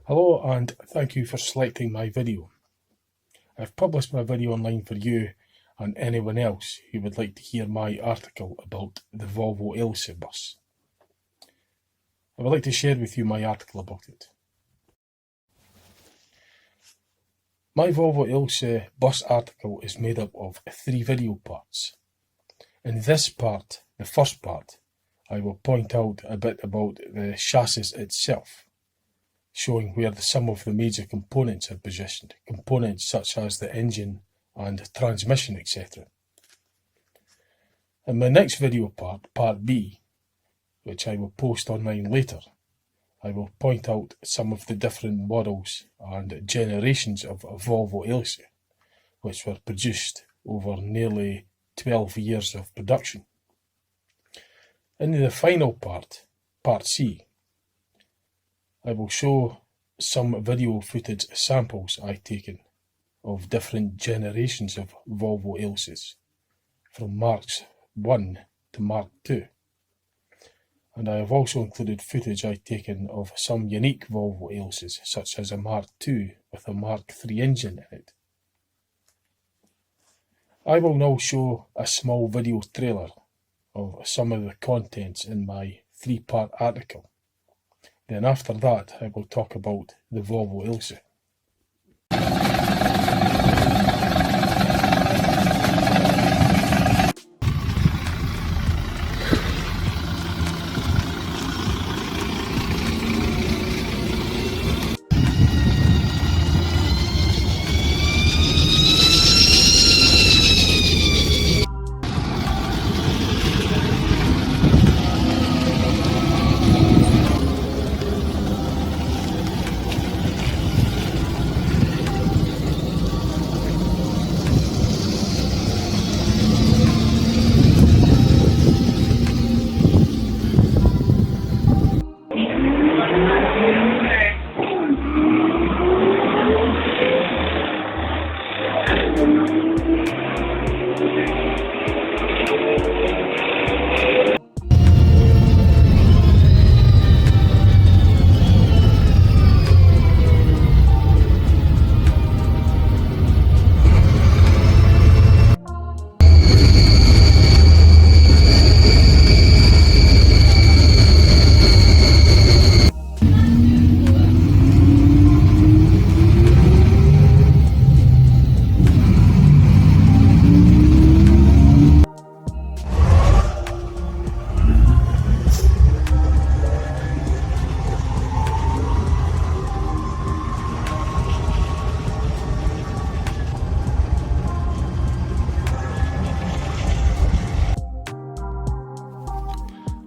Hello and thank you for selecting my video. I've published my video online for you and anyone else who would like to hear my article about the Volvo Ailsa bus. I would like to share with you my article about it. My Volvo Ailsa bus article is made up of 3 video parts. In this part, the first part, I will point out a bit about the chassis itself, showing where some of the major components are positioned, components such as the engine and transmission, etc. In my next video part, part B, which I will post online later, I will point out some of the different models and generations of Volvo Ailsa, which were produced over nearly 12 years of production. In the final part, part C, I will show some video footage samples I've taken of different generations of Volvo Ailsas, from Mark 1 to Mark 2. And I have also included footage I've taken of some unique Volvo Ailsas, such as a Mark II with a Mark III engine in it. I will now show a small video trailer of some of the contents in my 3-part article. Then after that, I will talk about the Volvo Ailsa.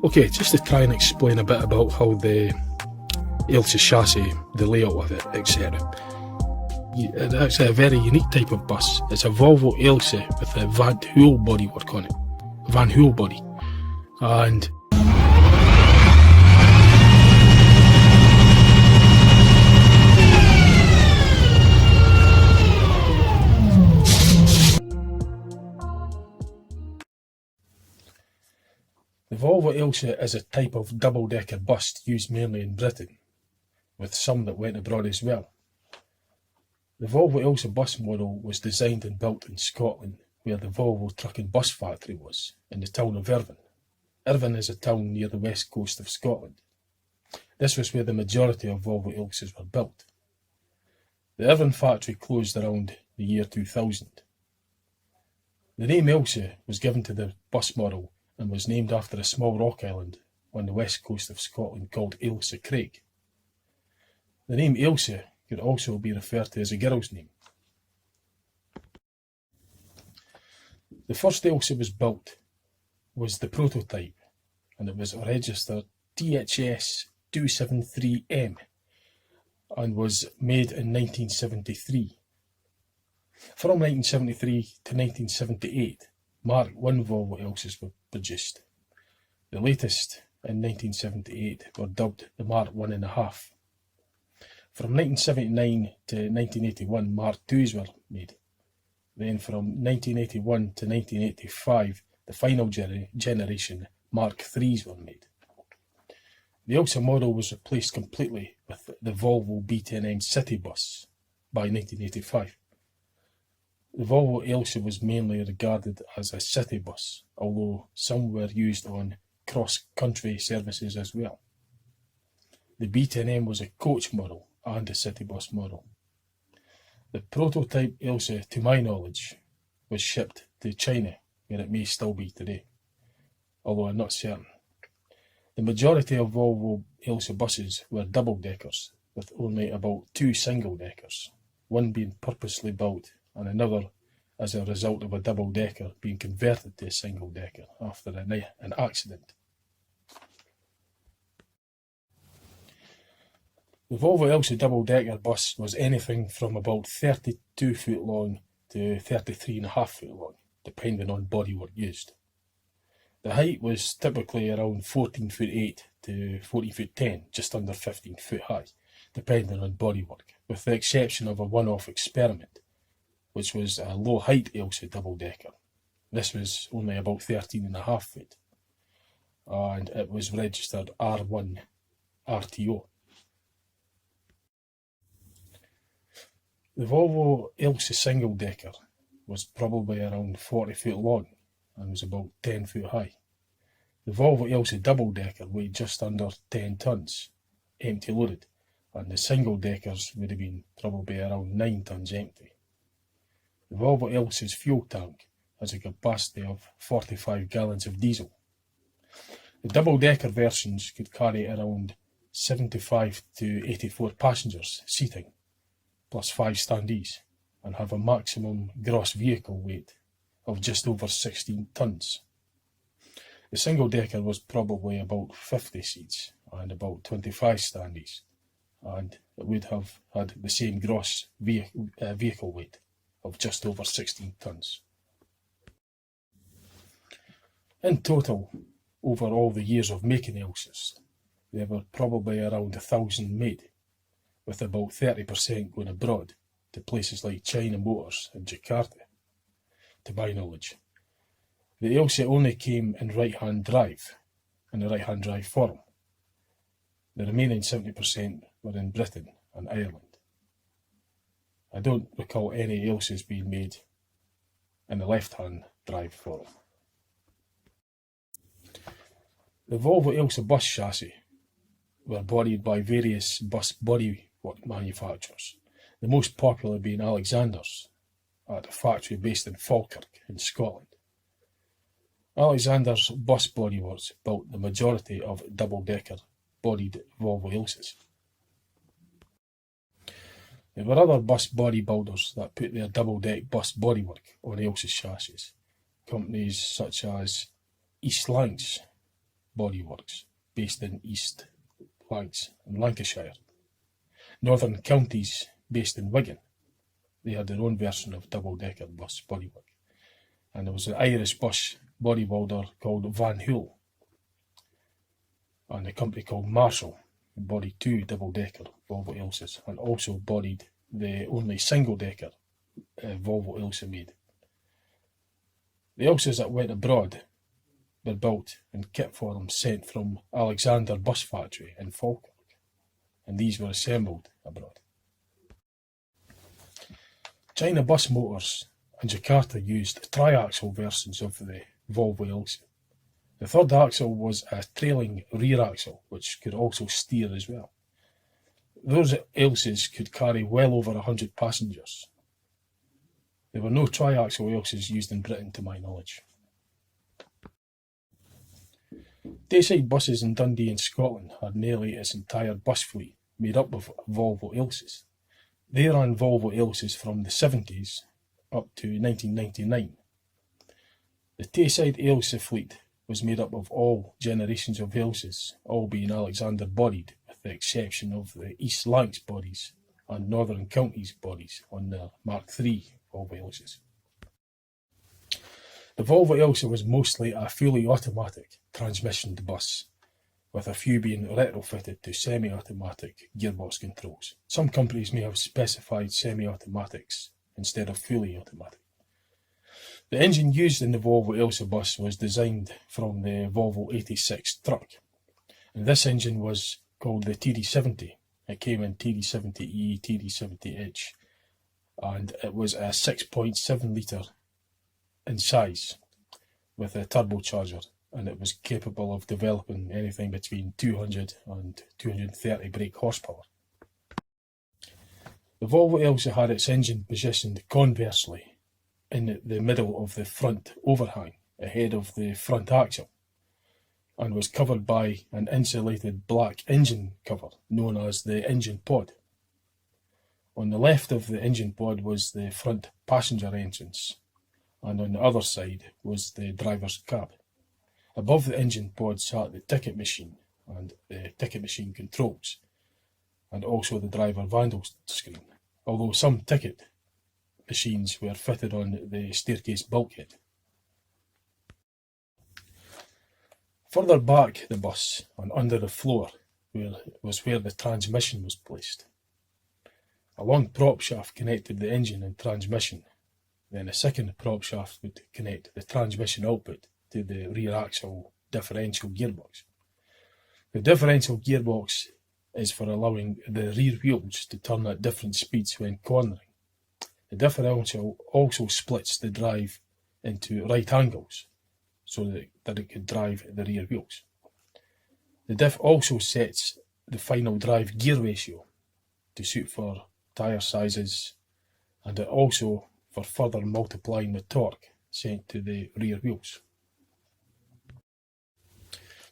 Okay, just to try and explain a bit about how the Ailsa chassis, the layout of it, etc. It's actually a very unique type of bus. It's a Volvo Ailsa with a Van Hool bodywork on it. Van Hool body. And the Volvo Ailsa is a type of double-decker bus used mainly in Britain, with some that went abroad as well. The Volvo Ailsa bus model was designed and built in Scotland, where the Volvo truck and bus factory was, in the town of Irvine. Irvine is a town near the west coast of Scotland. This was where the majority of Volvo Ailsas were built. The Irvine factory closed around the year 2000. The name Ailsa was given to the bus model and was named after a small rock island on the west coast of Scotland called Ailsa Craig. The name Ailsa could also be referred to as a girl's name. The first Ailsa was built was the prototype, and it was registered THS 273M and was made in 1973. From 1973 to 1978, Mark I Volvo Ailsas were produced. The latest, in 1978, were dubbed the Mark I.5. From 1979 to 1981, Mark IIs were made. Then from 1981 to 1985, the final generation, Mark IIIs were made. The Ailsa model was replaced completely with the Volvo B10M City Bus by 1985. The Volvo Ailsa was mainly regarded as a city bus, although some were used on cross-country services as well. The B10M was a coach model and a city bus model. The prototype Ailsa, to my knowledge, was shipped to China, where it may still be today, although I'm not certain. The majority of Volvo Ailsa buses were double-deckers, with only about 2 single-deckers, one being purposely built and another as a result of a double-decker being converted to a single-decker after an accident. The Volvo Ailsa double-decker bus was anything from about 32 foot long to 33.5 foot long, depending on bodywork used. The height was typically around 14 foot 8 to 14 foot 10, just under 15 foot high, depending on bodywork, with the exception of a one-off experiment, which was a low-height Ailsa double-decker. This was only about 13.5 foot, and it was registered R1 RTO. The Volvo Ailsa single-decker was probably around 40 foot long and was about 10 foot high. The Volvo Ailsa double-decker weighed just under 10 tonnes, empty loaded, and the single-deckers would have been probably around 9 tonnes empty. The Volvo Ailsa's fuel tank has a capacity of 45 gallons of diesel. The double-decker versions could carry around 75 to 84 passengers seating, plus 5 standees, and have a maximum gross vehicle weight of just over 16 tonnes. The single-decker was probably about 50 seats and about 25 standees, and it would have had the same gross vehicle weight of just over 16 tonnes. In total, over all the years of making Ailsas, there were probably around 1,000 made, with about 30% going abroad to places like China Motors and Jakarta, to my knowledge. The Ailsa only came in right-hand drive, in the right-hand drive form. The remaining 70% were in Britain and Ireland. I don't recall any Ailsas being made in the left-hand drive form. The Volvo Ailsa bus chassis were bodied by various bus bodywork manufacturers, the most popular being Alexander's, at a factory based in Falkirk in Scotland. Alexander's Bus Bodyworks built the majority of double-decker bodied Volvo Ailsas. There were other bus bodybuilders that put their double-deck bus bodywork on Ailsa chassis, companies such as East Lancs Bodyworks, based in East Lancs in Lancashire. Northern Counties, based in Wigan. They had their own version of double-decker bus bodywork. And there was an Irish bus bodybuilder called Van Hool, and a company called Marshall, who bodied 2 double-decker Volvo Ailsas, and also bodied the only single-decker Volvo Ailsa made. The Ailsas that went abroad were built in kit form sent from Alexander Bus Factory in Falkirk, and these were assembled abroad. China Bus Motors and Jakarta used triaxle versions of the Volvo Ailsa. The third axle was a trailing rear axle, which could also steer as well. Those Ailsas could carry well over 100 passengers. There were no triaxle Ailsas used in Britain to my knowledge. Tayside Buses in Dundee in Scotland had nearly its entire bus fleet made up of Volvo Ailsas. They ran Volvo Ailsas from the 70s up to 1999. The Tayside Ailsa fleet was made up of all generations of Ailsas, all being Alexander bodied, with the exception of the East Lancs bodies and Northern Counties bodies on the Mark III Volvo Ailsas. The Volvo Ailsa was mostly a fully automatic transmissioned bus, with a few being retrofitted to semi-automatic gearbox controls. Some companies may have specified semi-automatics instead of fully automatic. The engine used in the Volvo Ailsa bus was designed from the Volvo 86 truck, And this engine was called the TD70. It came in TD70E, TD70H, and it was a 6.7 litre in size with a turbocharger, and it was capable of developing anything between 200 and 230 brake horsepower. The Volvo Ailsa had its engine positioned conversely in the middle of the front overhang, ahead of the front axle, and was covered by an insulated black engine cover known as the engine pod. On the left of the engine pod was the front passenger entrance, and on the other side was the driver's cab. Above the engine pod sat the ticket machine and the ticket machine controls, and also the driver vandal screen, although some ticket machines were fitted on the staircase bulkhead. Further back the bus and under the floor was where the transmission was placed. A long prop shaft connected the engine and transmission. Then a second prop shaft would connect the transmission output to the rear axle differential gearbox. The differential gearbox is for allowing the rear wheels to turn at different speeds when cornering. The differential also splits the drive into right angles so that it could drive the rear wheels. The diff also sets the final drive gear ratio to suit for tyre sizes, and it also for further multiplying the torque sent to the rear wheels.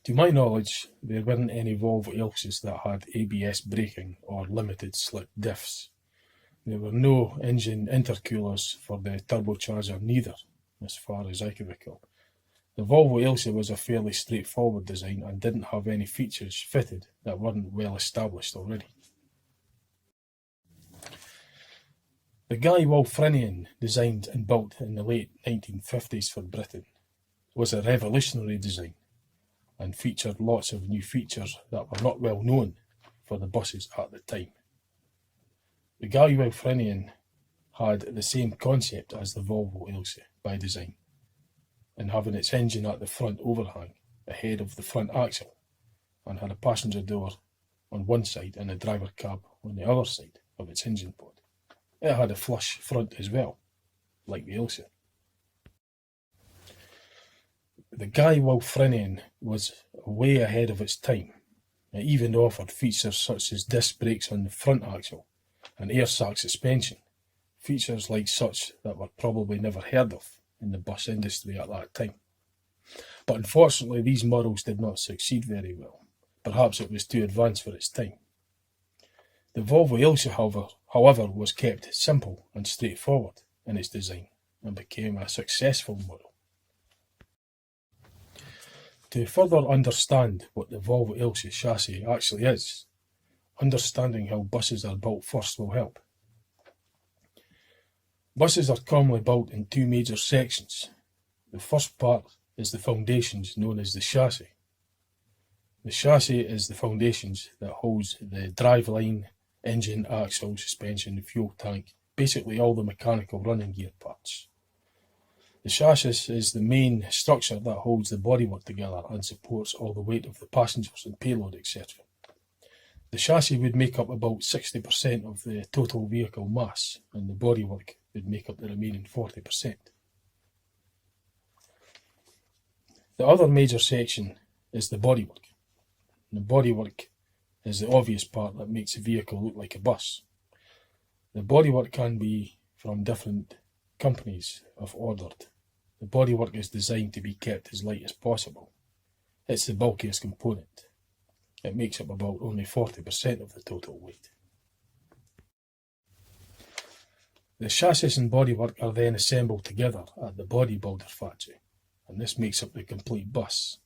To my knowledge, there weren't any Volvo Ailsas that had ABS braking or limited slip diffs. There were no engine intercoolers for the turbocharger neither, as far as I can recall. The Volvo Ailsa was a fairly straightforward design and didn't have any features fitted that weren't well established already. The Guy Wolfrenian, designed and built in the late 1950s for Britain, was a revolutionary design and featured lots of new features that were not well known for the buses at the time. The Guy Wolfrenian had the same concept as the Volvo Ailsa by design, in having its engine at the front overhang ahead of the front axle, and had a passenger door on one side and a driver cab on the other side of its engine pod. It had a flush front as well, like the Ailsa. The Guy Wolfrenian was way ahead of its time. It even offered features such as disc brakes on the front axle and air sac suspension, features like such that were probably never heard of in the bus industry at that time. But unfortunately these models did not succeed very well. Perhaps it was too advanced for its time. The Volvo Ailsa, however, was kept simple and straightforward in its design and became a successful model. To further understand what the Volvo Ailsa chassis actually is, understanding how buses are built first will help. Buses are commonly built in two major sections. The first part is the foundations known as the chassis. The chassis is the foundations that holds the driveline, engine, axle, suspension, fuel tank, basically all the mechanical running gear parts. The chassis is the main structure that holds the bodywork together and supports all the weight of the passengers and payload, etc. The chassis would make up about 60% of the total vehicle mass, and the bodywork would make up the remaining 40%. The other major section is the bodywork. The bodywork is the obvious part that makes a vehicle look like a bus. The bodywork can be from different companies have ordered. The bodywork is designed to be kept as light as possible. It's the bulkiest component. It makes up about only 40% of the total weight. The chassis and bodywork are then assembled together at the bodybuilder factory, and this makes up the complete bus.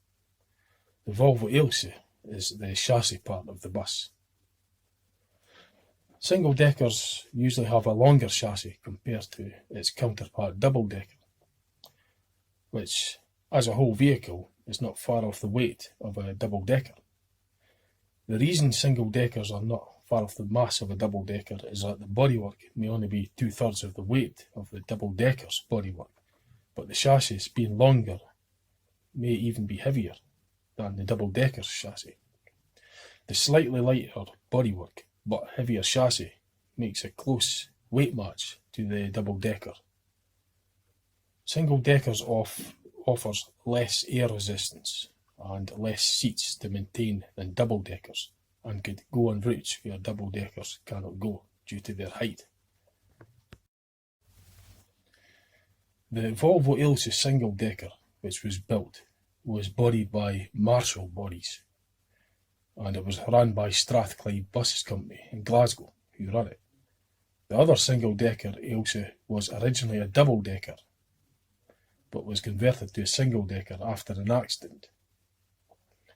The Volvo Ailsa is the chassis part of the bus. Single-deckers usually have a longer chassis compared to its counterpart double-decker, which, as a whole vehicle, is not far off the weight of a double-decker. The reason single-deckers are not far off the mass of a double-decker is that the bodywork may only be 2/3 of the weight of the double-decker's bodywork, but the chassis, being longer, may even be heavier than the double-decker's chassis. The slightly lighter bodywork but heavier chassis makes a close weight match to the double-decker. Single-deckers offers less air resistance and less seats to maintain than double-deckers, and could go on routes where double-deckers cannot go due to their height. The Volvo Ailsa single-decker, which was built, was bodied by Marshall Bodies, and it was run by Tayside Bus Company in Glasgow, who run it. The other single-decker Ailsa was originally a double-decker, but was converted to a single-decker after an accident.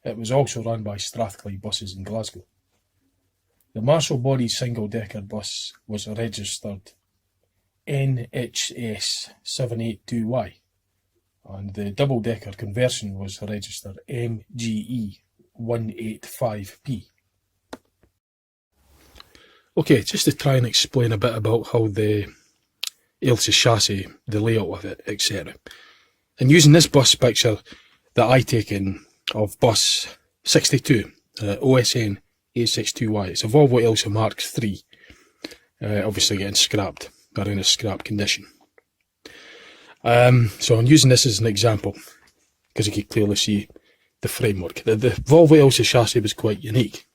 It was also run by Tayside Buses in Glasgow. The Marshall Bodies single-decker bus was registered NHS 782Y, and the double-decker conversion was registered MGE 185P. Okay, just to try and explain a bit about how the Ailsa chassis, the layout of it, etc. And using this bus picture that I taken of bus 62, OSN 862Y, it's a Volvo Ailsa Mark III, obviously getting scrapped, or in a scrap condition. So I'm using this as an example, because you can clearly see the framework. The Volvo Ailsa chassis was quite unique,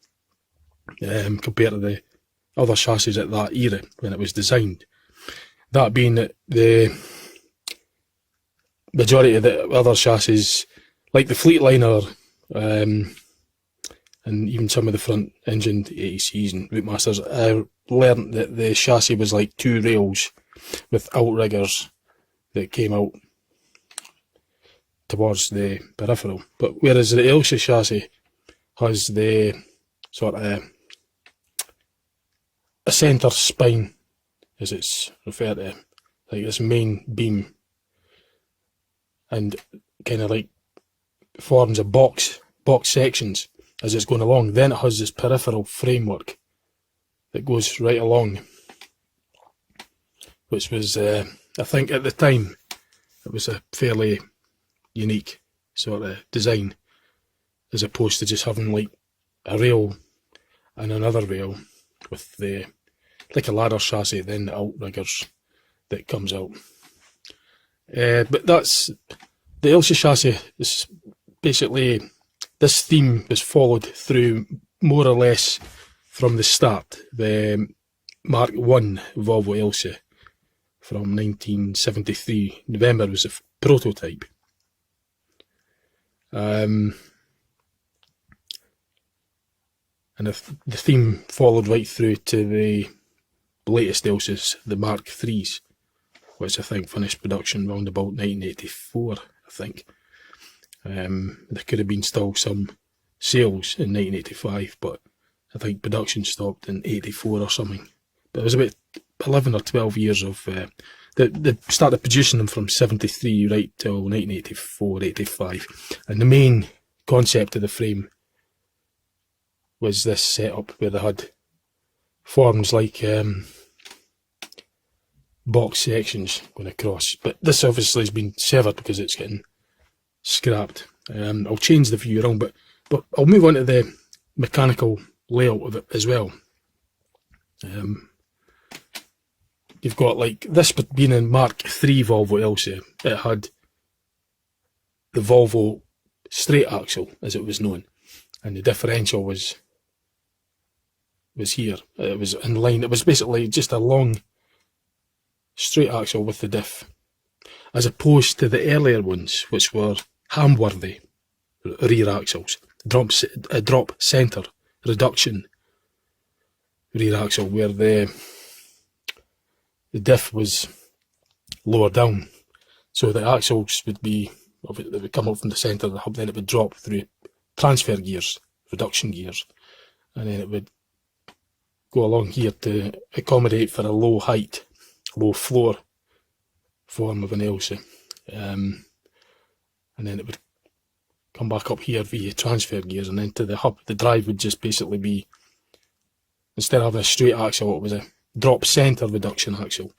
compared to the other chassis at that era when it was designed. That being that the majority of the other chassis, like the Fleetliner, and even some of the front engined AECs and Routmasters, I learnt that the chassis was like two rails with outriggers that came out towards the peripheral. But whereas the Ailsa chassis has the sort of a centre spine, as it's referred to, like this main beam, and kind of like forms a box sections as it's going along. Then it has this peripheral framework that goes right along, which was, I think at the time, it was a fairly unique sort of design, as opposed to just having like a rail and another rail with the, like a ladder chassis, then the outriggers that comes out. But that's, the Ailsa chassis is basically, this theme was followed through more or less from the start. The Mark I Volvo Ailsa from 1973, November, was a prototype. And the theme followed right through to the latest Ailsas, the Mark IIIs, which I think finished production around about 1984, I think. There could have been still some sales in 1985, but I think production stopped in 84 or something. But it was about 11 or 12 years of, they started producing them from 73 right till 1984, 85. And the main concept of the frame was this setup where they had forms like box sections going across. But this obviously has been severed because it's getting scrapped. I'll change the view around, but I'll move on to the mechanical layout of it as well. You've got like this, but being in Mark III Volvo Ailsa, it had the Volvo straight axle, as it was known, and the differential was here. It was in line. It was basically just a long straight axle with the diff, as opposed to the earlier ones, which were Hamworthy rear axles, drop centre reduction rear axle, where the diff was lower down, so the axles would be, they would come up from the centre of the hub, then it would drop through transfer gears, reduction gears, and then it would go along here to accommodate for a low height, low floor form of an Ailsa. And then it would come back up here via transfer gears, and then to the hub. The drive would just basically be, instead of having a straight axle, it was a drop centre reduction axle.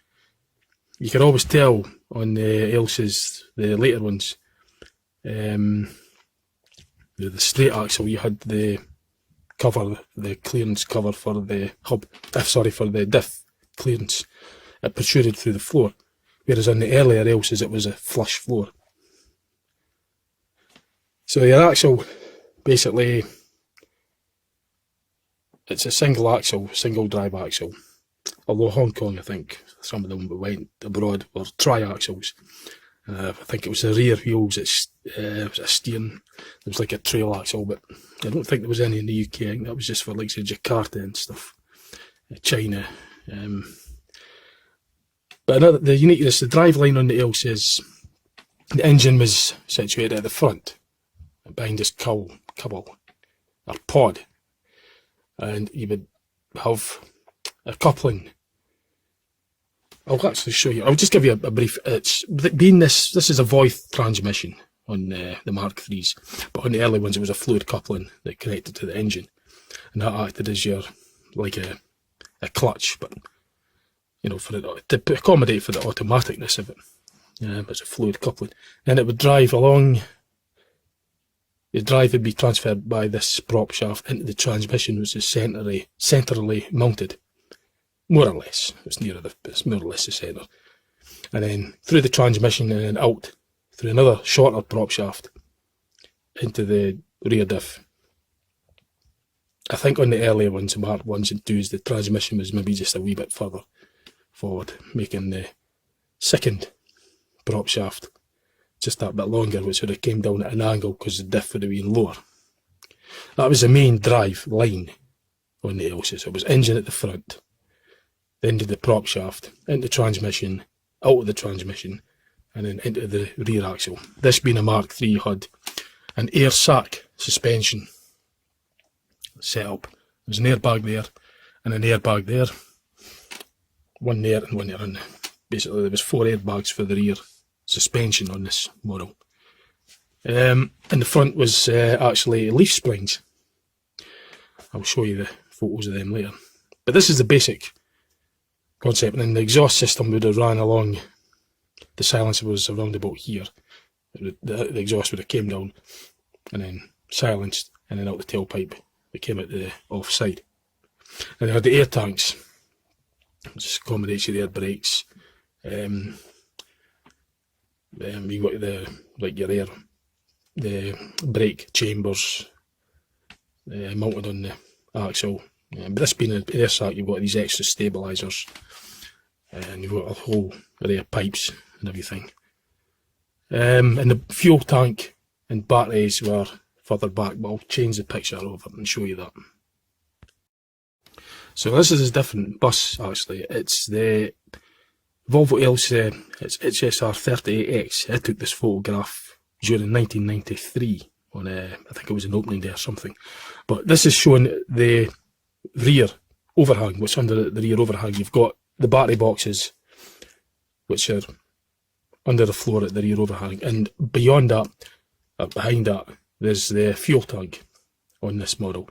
You could always tell on the Ailsas, the later ones, the straight axle, you had the cover, the clearance cover for the hub, for the diff clearance. It protruded through the floor, whereas on the earlier Ailsas it was a flush floor. So your axle, basically, it's a single axle, single drive axle. Although Hong Kong, I think, some of them went abroad, were tri-axles. I think it was the rear wheels, it was a steering, it was like a trail axle, but I don't think there was any in the UK. I think that was just for like say Jakarta and stuff, China. But the uniqueness, the driveline on the Ailsas, the engine was situated at the front, behind this cubble, or pod, and you would have a coupling. I'll actually show you. I'll just give you a brief. It's being this is a Voith transmission on the Mark IIIs, but on the early ones it was a fluid coupling that connected to the engine, and that acted as your like a clutch, but you know, for it to accommodate for the automaticness of it. It's a fluid coupling, and it would drive along. The drive would be transferred by this prop shaft into the transmission, which is centrally mounted. More or less, it's more or less the centre, and then through the transmission and then out through another shorter prop shaft into the rear diff. I think on the earlier ones, the Mark 1s and 2s, the transmission was maybe just a wee bit further forward, making the second prop shaft just that bit longer, which would have came down at an angle because the diff would have been lower. That was the main drive line on the Ailsas. It was engine at the front, then to the prop shaft, into transmission, out of the transmission, and then into the rear axle. This being a Mark III had an air sac suspension setup. There's an airbag there and an airbag there, one there and one there. And basically there was 4 airbags for the rear suspension on this model. And the front was actually leaf springs. I'll show you the photos of them later. But this is the basic concept, and then the exhaust system would have ran along, the silencer was around about here. The exhaust would have came down and then silenced, and then out the tailpipe that came out the off side. And they had the air tanks, which accommodates your air brakes. You got the brake chambers mounted on the axle. But this being an air sac, you've got these extra stabilisers, and you've got a whole array of pipes and everything. And the fuel tank and batteries were further back, but I'll change the picture of it and show you that. So this is a different bus actually. It's the Volvo Ailsa, it's HSR 38X. I took this photograph during 1993 on I think it was an opening day or something. But this is showing the rear overhang. What's under the rear overhang? You've got the battery boxes, which are under the floor at the rear overhang, and beyond that, behind that, there's the fuel tank on this model.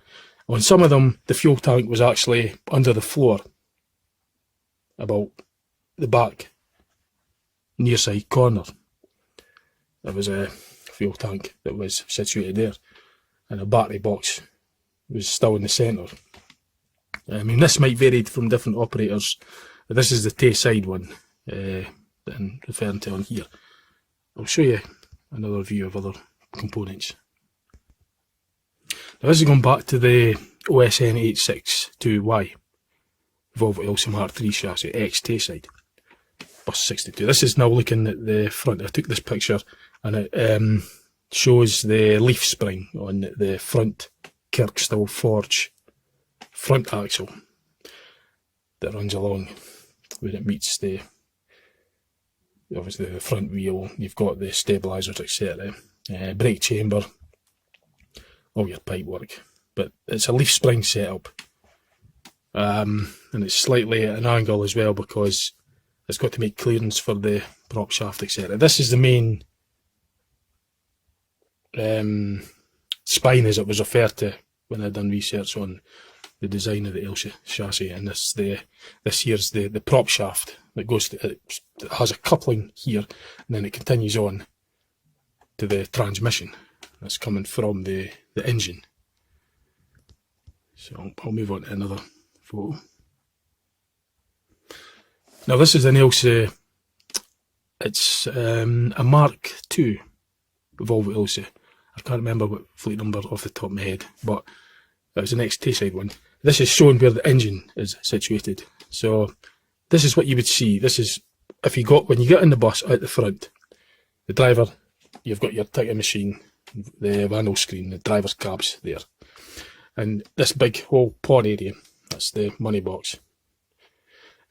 On some of them, the fuel tank was actually under the floor, about the back near side corner. There was a fuel tank that was situated there, and a battery box was still in the centre. I mean, this might vary from different operators. This is the Tayside one that I'm referring to on here. I'll show you another view of other components. Now this is going back to the OSN 862Y Volvo Ailsa Mark III chassis, X Tayside Bus 62. This is now looking at the front. I took this picture and it shows the leaf spring on the front Kirkstall Forge front axle that runs along where it meets the, obviously the front wheel. You've got the stabilisers, etc. Brake chamber, all your pipe work. But it's a leaf spring setup, and it's slightly at an angle as well because it's got to make clearance for the prop shaft, etc. This is the main spine, as it was referred to when I'd done research on the design of the Ailsa chassis, and this here's the prop shaft that goes to, it has a coupling here, and then it continues on to the transmission that's coming from the engine. So I'll move on to another photo. Now this is an Ailsa, it's a Mark II Volvo Ailsa. I can't remember what fleet number off the top of my head, but it was the next Tayside one. This is showing where the engine is situated. So this is what you would see. This is, when you get in the bus out the front, the driver, you've got your ticket machine, the vandal screen, the driver's cabs there. And this big whole pod area, that's the money box.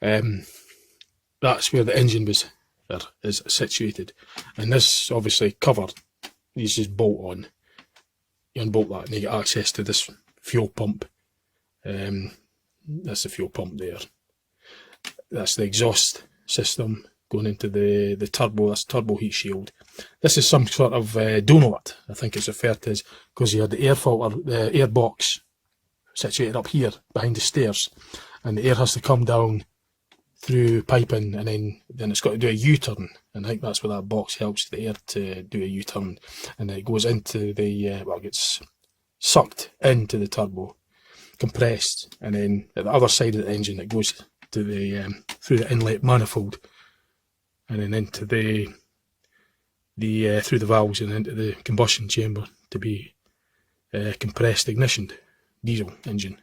That's where the engine is situated. And this obviously cover, these just bolt on. You unbolt that and you get access to this fuel pump. That's the fuel pump there. That's the exhaust system going into the turbo, that's turbo heat shield. This is some sort of donut, I think it's referred to as, because you had the air filter, the air box situated up here behind the stairs, and the air has to come down through piping, and then it's got to do a U-turn, and I think that's where that box helps the air to do a U-turn, and then it goes into the, well, it gets sucked into the turbo, compressed, and then at the other side of the engine it goes to the through the inlet manifold, and then into the through the valves and into the combustion chamber to be compressed ignition diesel engine.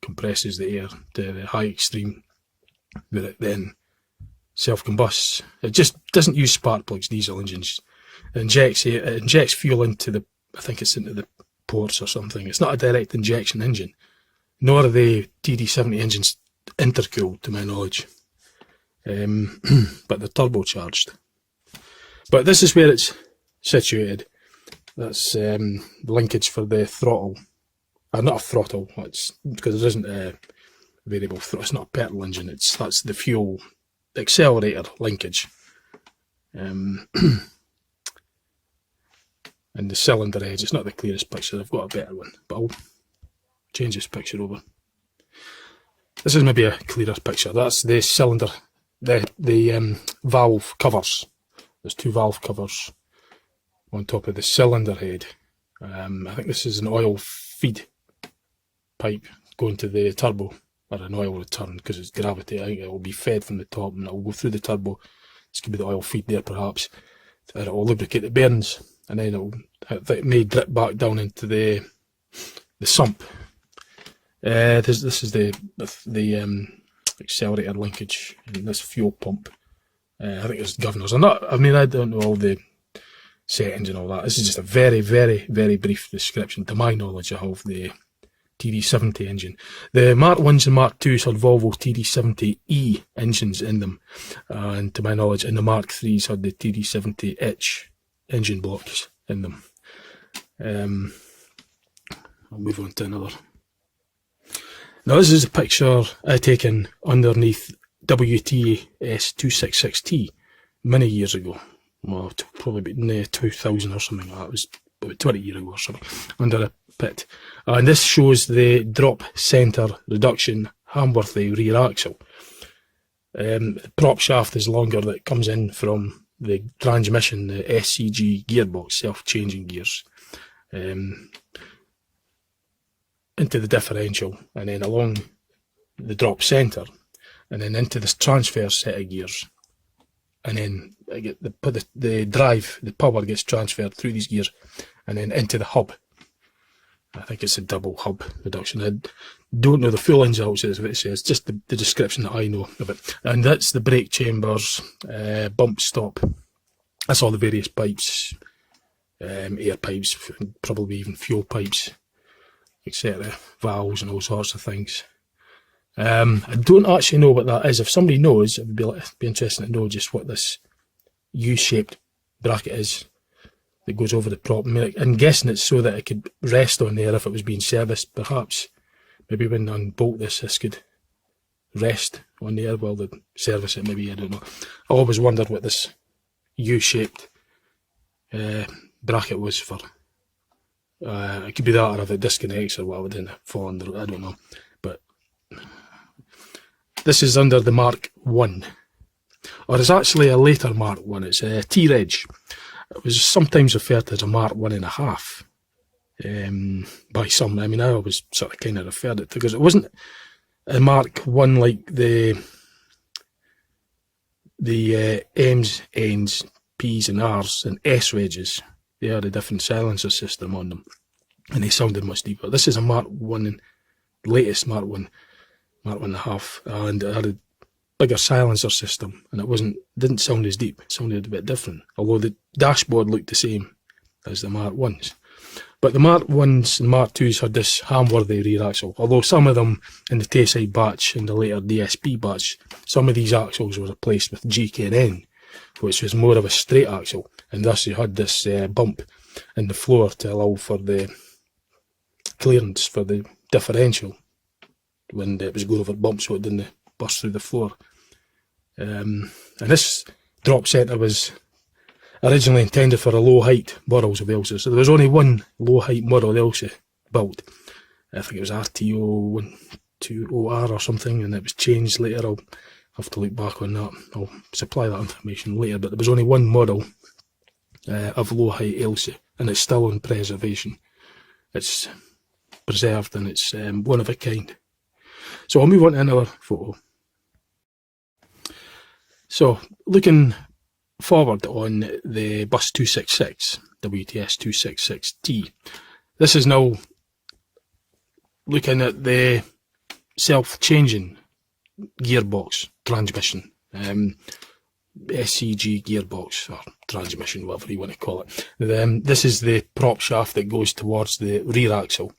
Compresses the air to the high extreme, where it then self-combusts. It just doesn't use spark plugs, diesel engines. It injects fuel into the, I think it's into the ports or something. It's not a direct injection engine, nor are the TD70 engines intercooled to my knowledge, but they're turbocharged. But this is where it's situated. That's linkage for the throttle. Not a throttle, it's because there isn't a variable throttle, it's not a petrol engine, that's the fuel accelerator linkage. And the cylinder edge, it's not the clearest picture, I've got a better one, but I'll change this picture over. This is maybe a clearer picture. That's the cylinder, the valve covers. There's two valve covers on top of the cylinder head. I think this is an oil feed pipe going to the turbo, or an oil return, because it's gravity. I think it will be fed from the top and it will go through the turbo. This could be the oil feed there perhaps, and it will lubricate the bearings, and then it may drip back down into the sump. This is the accelerator linkage, and this fuel pump. I think it's governors. I don't know all the settings and all that. This is just a very, very, very brief description, to my knowledge, of the TD70 engine. The Mark 1s and Mark 2s had Volvo TD70E engines in them, and to my knowledge, and the Mark 3s had the TD70 engine blocks in them. I'll move on to another. Now this is a picture I taken underneath WTS 266T many years ago. Well, probably about 2000 or something like that. It was about 20 years ago or something, under a pit. And this shows the drop centre reduction Hamworthy rear axle. The prop shaft is longer, that comes in from the transmission, the SCG gearbox, self-changing gears, into the differential, and then along the drop centre, and then into this transfer set of gears. And then the drive, the power gets transferred through these gears and then into the hub. I think it's a double hub reduction. I don't know the full ins and outs of what it says, just the description that I know of it. And that's the brake chambers, bump stop. That's all the various pipes, air pipes, probably even fuel pipes, etc. Valves and all sorts of things. I don't actually know what that is. If somebody knows, it would be interesting to know just what this U-shaped bracket is that goes over the prop. I mean, I'm guessing it's so that it could rest on there if it was being serviced, perhaps. Maybe when I unbolt this could rest on there while they service it, maybe, I don't know. I always wondered what this U-shaped bracket was for. It could be that, or if it disconnects or whatever, then fall under, I don't know. But this is under the Mark 1, or it's actually a later Mark 1, it's a T-Reg. It was sometimes referred to as a Mark 1.5. by some. I mean, I always sort of kind of referred it to, because it wasn't a Mark 1 like the M's, N's, P's and R's and S wedges. They had a different silencer system on them, and they sounded much deeper. This is a Mark 1, and latest Mark 1, Mark 1.5, and it had a bigger silencer system, and it didn't sound as deep. It sounded a bit different, although the dashboard looked the same as the Mark 1s. But the Mark 1s and Mark 2s had this hamworthy rear axle, although some of them in the Tayside batch and the later DSP batch, some of these axles were replaced with GK&N, which was more of a straight axle, and thus you had this bump in the floor to allow for the clearance for the differential when it was going over bumps, so it didn't burst through the floor. And this drop centre was originally intended for a low height models of Ailsa, so there was only one low height model of Ailsa built. I think it was RTO120R or something, and it was changed later. I'll have to look back on that. I'll supply that information later, but there was only one model of low height Ailsa, and it's still in preservation. It's preserved and it's one of a kind. So I'll move on to another photo. So looking forward on the bus 266, WTS 266T, this is now looking at the self-changing gearbox transmission, SCG gearbox or transmission, whatever you want to call it. This is the prop shaft that goes towards the rear axle,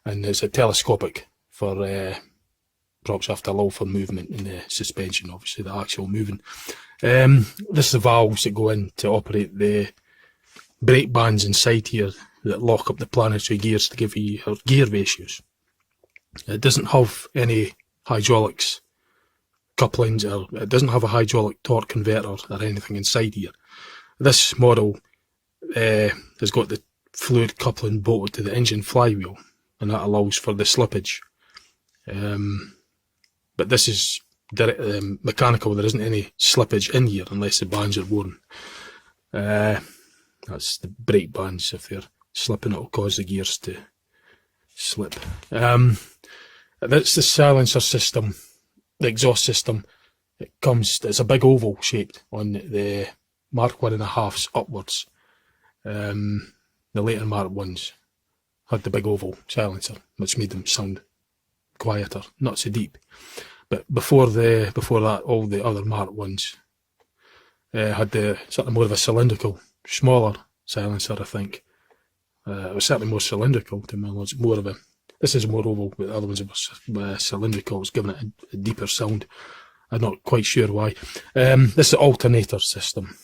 and it's a telescopic for prop shaft to allow for movement in the suspension, obviously the axle moving. This is the valves that go in to operate the brake bands inside here that lock up the planetary gears to give you your gear ratios. It doesn't have any hydraulics couplings, or it doesn't have a hydraulic torque converter or anything inside here. This model has got the fluid coupling bolted to the engine flywheel, and that allows for the slippage. But this is mechanical. There isn't any slippage in here unless the bands are worn. That's the brake bands. If they're slipping, it'll cause the gears to slip. That's the silencer system, the exhaust system. It's a big oval shaped on the Mark 1.5s upwards. The later Mark 1s had the big oval silencer, which made them sound quieter, not so deep. But before that, all the other Mark 1s had the sort of more of a cylindrical, smaller silencer, I think. It was certainly more cylindrical to my knowledge. This is more oval, but the other ones were cylindrical. It's giving it a deeper sound. I'm not quite sure why. This is the alternator system,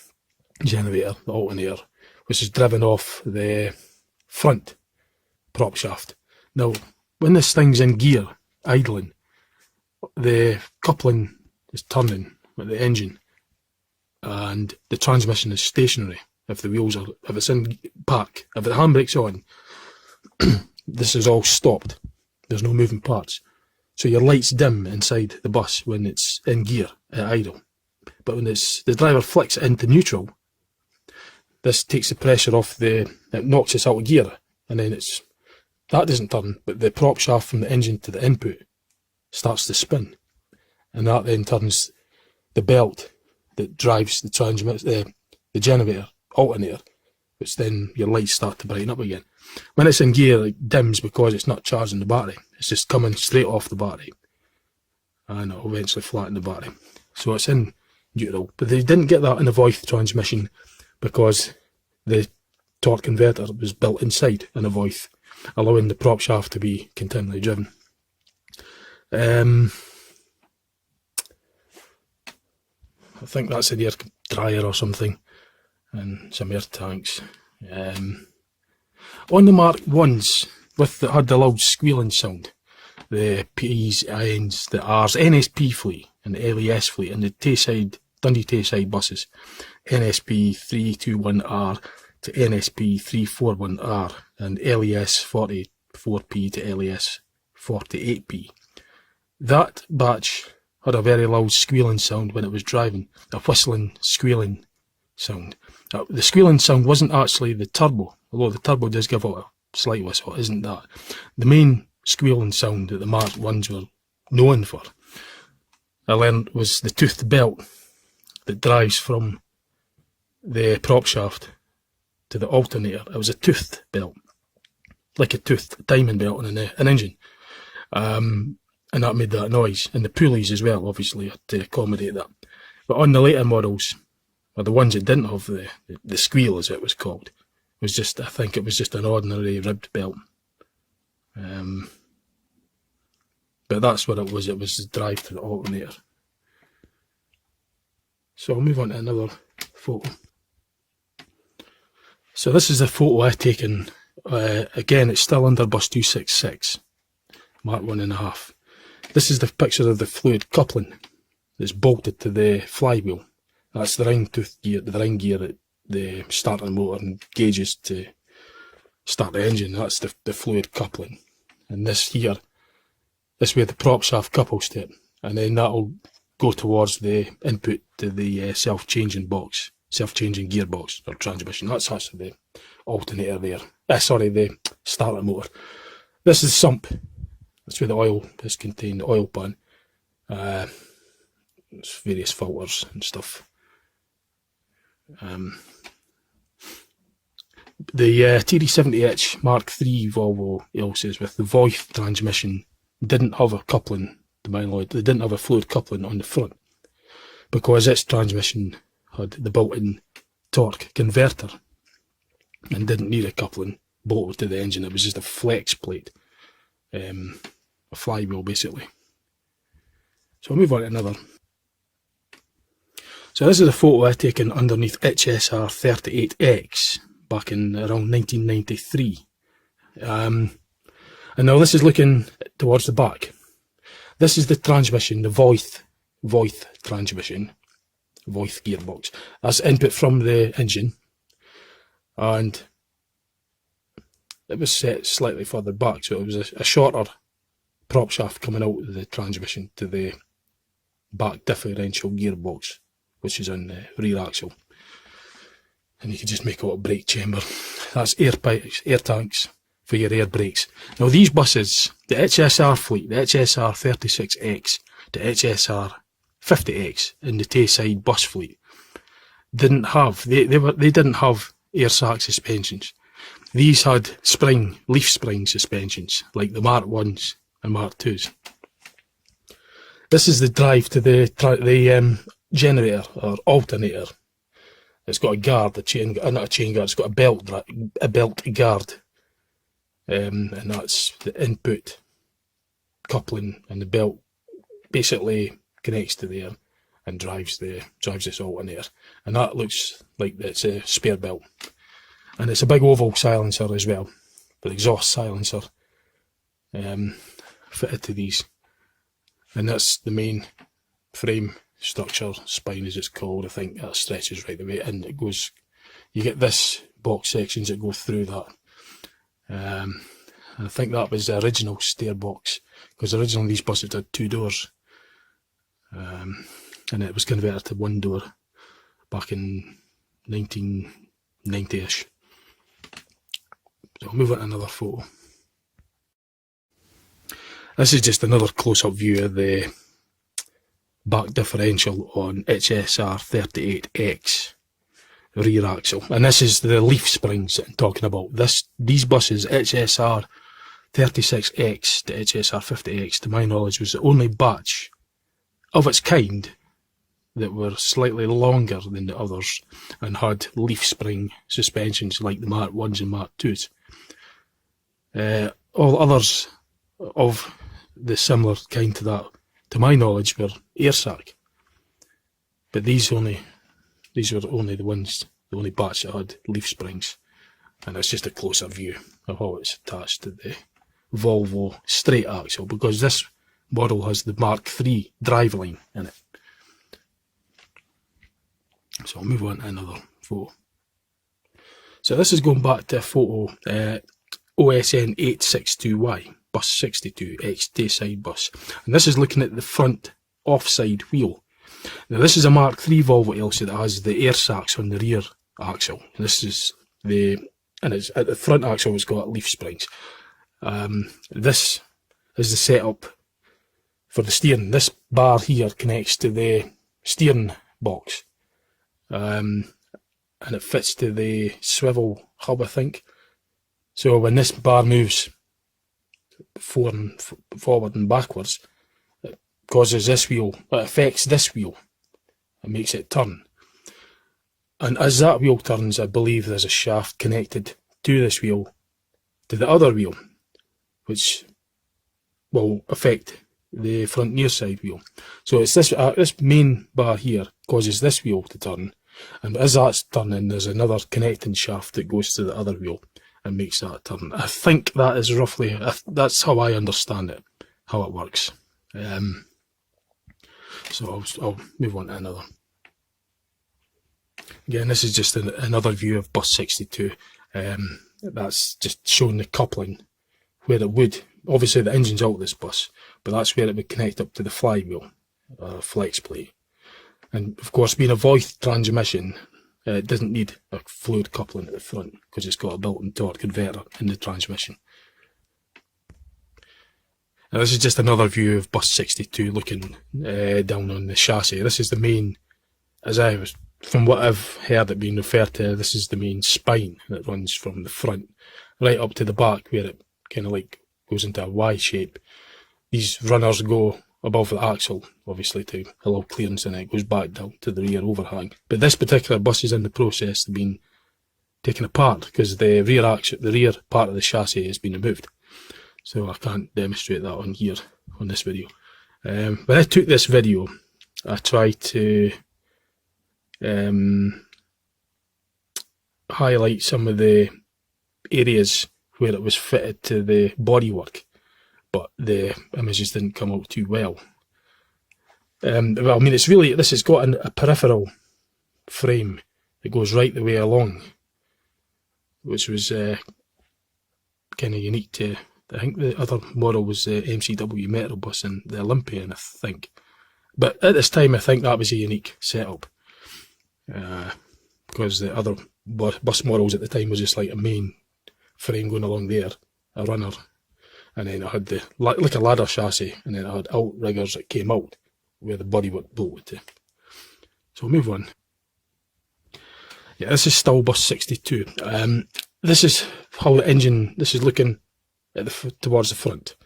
generator, the alternator, which is driven off the front prop shaft. Now, when this thing's in gear, idling, the coupling is turning with the engine, and the transmission is stationary. If it's in park, if the handbrake's on, this is all stopped. There's no moving parts. So your lights dim inside the bus when it's in gear at idle. But when the driver flicks it into neutral, this takes the pressure off it knocks us out of gear, and then that doesn't turn, but the prop shaft from the engine to the input starts to spin, and that then turns the belt that drives the generator alternator, which then your lights start to brighten up again. When it's in gear, it dims because it's not charging the battery. It's just coming straight off the battery, and it'll eventually flatten the battery. So it's in neutral, but they didn't get that in the Voith transmission because the torque converter was built inside in a Voith, allowing the prop shaft to be continually driven. I think that's an air dryer or something, and some air tanks. On the Mark 1s, that had the loud squealing sound, the P's, N's, the R's, NSP fleet and the LES fleet, and the Dundee Tayside buses, NSP 321R to NSP 341R, and LES 44P to LES 48P. That batch had a very loud squealing sound when it was driving, a whistling, squealing sound. The squealing sound wasn't actually the turbo, although the turbo does give out slide whistle isn't that. The main squealing sound that the Mark 1s were known for, I learned, was the toothed belt that drives from the prop shaft to the alternator. It was a toothed belt, like a toothed diamond belt on an engine. And that made that noise. And the pulleys as well, obviously, had to accommodate that. But on the later models, or the ones that didn't have the squeal, as it was called, it was just, I think it was just an ordinary ribbed belt. But that's what it was the drive to the alternator. So I'll move on to another photo. So this is a photo I've taken, again it's still under bus 266, Mark 1.5. This is the picture of the fluid coupling that's bolted to the flywheel. That's the ring tooth gear, the ring gear that the starting motor and gauges to start the engine. That's the fluid coupling. And this here, this way the prop shaft couples to it, and then that'll go towards the input to the self-changing gearbox or transmission. That's actually the alternator there. Sorry, the starter motor. This is the sump. That's where the oil is contained, the oil pan. There's various filters and stuff. The TD70H Mark III Volvo Ailsas with the Voith transmission didn't have a coupling, to my knowledge. They didn't have a fluid coupling on the front because its transmission had the built-in torque converter and didn't need a coupling bolted to the engine. It was just a flex plate, a flywheel basically. So I'll move on to another. So this is a photo I've taken underneath HSR 38X back in around 1993. And now this is looking towards the back. This is the transmission, the Voith transmission, Voith gearbox. That's input from the engine, and it was set slightly further back, so it was a shorter prop shaft coming out of the transmission to the back differential gearbox, which is on the rear axle. And you can just make out a brake chamber. That's air pipes, air tanks for your air brakes. Now these buses, the HSR fleet, the HSR 36X, the HSR 50X and the Tayside Bus fleet didn't have, they didn't have air sac suspensions. These had leaf spring suspensions, like the Mark 1s and Mark 2s. This is the drive to the generator or alternator. It's got a guard, not a chain guard, it's got a belt guard. And that's the input coupling, and the belt basically connects to there and drives this alternator. And that looks like it's a spare belt. And it's a big oval silencer as well, the exhaust silencer fitted to these. And that's the main frame structure, spine as it's called. I think that stretches right the way in. It goes, you get this box sections that go through that. I think that was the original stair box, because originally these buses had 2 doors, and it was converted to 1 door back in 1990ish. So I'll move on to another photo. This is just another close-up view of the back differential on HSR 38X rear axle, and this is the leaf springs that I'm talking about. These buses, HSR 36X to HSR 50X, to my knowledge, was the only batch of its kind that were slightly longer than the others and had leaf spring suspensions like the Mark 1s and Mark 2s. All others of the similar kind to that, to my knowledge, were air sac, but these were only the only batch that had leaf springs. And it's just a closer view of how it's attached to the Volvo straight axle, because this model has the Mark III driveline in it. So I'll move on to another photo. So this is going back to a photo, OSN 862Y, bus 62, ex Tayside Bus. And this is looking at the front offside wheel. Now this is a Mark III Volvo Ailsa that has the air sacs on the rear axle. And this is the and it's at the front axle it's got leaf springs. This is the setup for the steering. This bar here connects to the steering box, and it fits to the swivel hub, I think. So when this bar moves forward and backwards, it causes this wheel, it affects this wheel, and makes it turn. And as that wheel turns, I believe there's a shaft connected to this wheel, to the other wheel, which will affect the front near side wheel. So it's this main bar here causes this wheel to turn, and as that's turning, there's another connecting shaft that goes to the other wheel and makes that turn. I think that is roughly, that's how I understand it, how it works. So I'll move on to another. Again, this is just another view of bus 62. That's just showing the coupling where it would, obviously the engine's out of this bus, but that's where it would connect up to the flywheel, flex plate. And of course, being a Voith transmission, it doesn't need a fluid coupling at the front because it's got a built-in torque converter in the transmission. Now this is just another view of bus 62 looking down on the chassis. This is the main, from what I've heard it being referred to, this is the main spine that runs from the front right up to the back, where it kind of like goes into a Y shape. These runners go above the axle, obviously, to allow clearance, and it goes back down to the rear overhang. But this particular bus is in the process of being taken apart because the rear part of the chassis has been removed. So I can't demonstrate that on here on this video. When I took this video, I tried to highlight some of the areas where it was fitted to the bodywork, but the images didn't come out too well. Well, I mean, this has got a peripheral frame that goes right the way along, which was kind of unique to, I think the other model was the MCW Metro bus and the Olympian, I think. But at this time, I think that was a unique setup, because the other bus models at the time was just like a main frame going along there, a runner, and then I had like a ladder chassis, and then I had outriggers that came out where the bodywork bolted to. So we'll move on. Yeah, this is still bus 62. This is how the engine, this is looking at towards the front.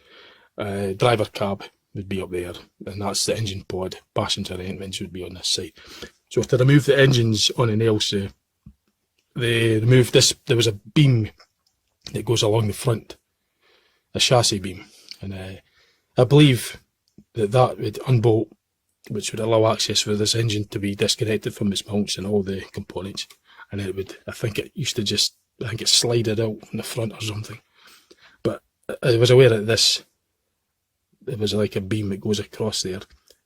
Driver cab would be up there, and that's the engine pod. Passenger entrance would be on this side. So to remove the engines on an Ailsa, they removed this, there was a beam that goes along the front, a chassis beam, and I believe that would unbolt, which would allow access for this engine to be disconnected from its mounts and all the components, and it would, I think it slided out from the front or something. But I was aware that it was like a beam that goes across there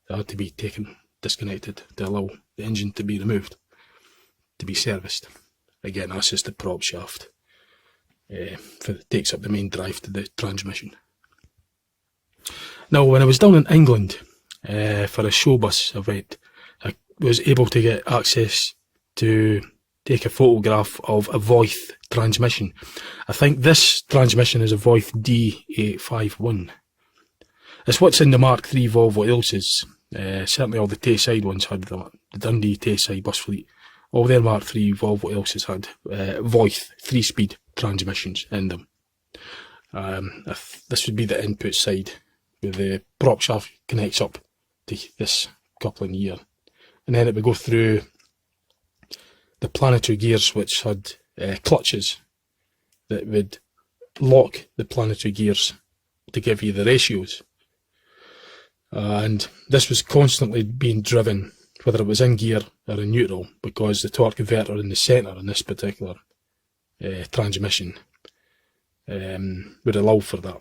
that had to be disconnected to allow the engine to be removed, to be serviced. Again, that's just the prop shaft. Takes up the main drive to the transmission. Now, when I was down in England for a show bus event, I was able to get access to take a photograph of a Voith transmission. I think this transmission is a Voith D851. It's what's in the Mark III Volvo Ailsas. Certainly all the Tayside ones had them. The Dundee Tayside bus fleet. All their Mark III Volvo Ailsas had Voith 3-speed transmissions in them. This would be the input side, where the prop shaft connects up to this coupling here, and then it would go through the planetary gears, which had clutches that would lock the planetary gears to give you the ratios. And this was constantly being driven, whether it was in gear or in neutral, because the torque converter in the centre in this particular transmission would allow for that.